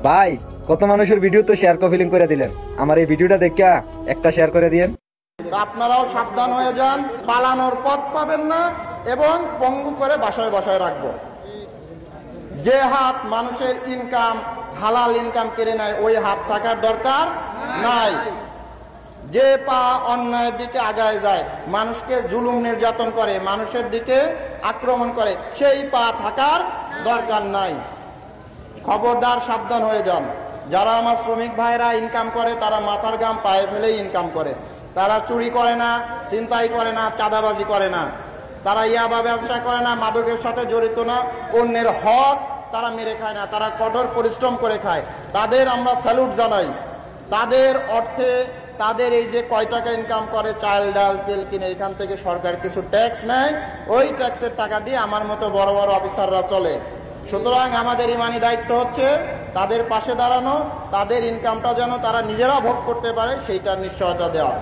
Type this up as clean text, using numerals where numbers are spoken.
ভাই কত মানুষের ভিডিও তো শেয়ার কপিলিং করে দিলেন, আমার এই ভিডিওটা দেখা একটা শেয়ার করে দিয়েন। আপনারাও সাবধান হয়ে যান, পালানোর পথ পাবেন না এবং পঙ্গু করে বাসায় বাসায় রাখবো। যে হাত মানুষের ইনকাম হালাল ইনকাম কেড়ে নেয় ওই হাত থাকার দরকার নাই। যে পা অন্যায়ের দিকে আগায় যায়, মানুষকে জুলুম নির্যাতন করে, মানুষের দিকে আক্রমণ করে, সেই পা থাকার দরকার নাই। খবরদার সাবধান হয়ে যান। যারা আমার শ্রমিক ভাইরা ইনকাম করে তারা মাথার ঘাম পায়ে ফেলেই ইনকাম করে। তারা চুরি করে না, ছিনতাই করে না, চাঁদাবাজি করে না, তারা ইয়াবা ব্যবসা করে না, মাদকের সাথে জড়িত না, অন্যের হক তারা মেরে খায় না, তারা কঠোর পরিশ্রম করে খায়। তাদের আমরা স্যালুট জানাই। তাদের অর্থে তাদের এই যে কয় টাকা ইনকাম করে, চাল ডাল তেল কিনে, এখান থেকে সরকার কিছু ট্যাক্স নেয়, ওই ট্যাক্সের টাকা দিয়ে আমার মতো বড় বড় অফিসাররা চলে। সুতরাং আমাদের ইমানি দায়িত্ব হচ্ছে তাদের পাশে দাঁড়ানো, তাদের ইনকামটা যেন তারা নিজেরা ভোগ করতে পারে সেইটার নিশ্চয়তা দেওয়া।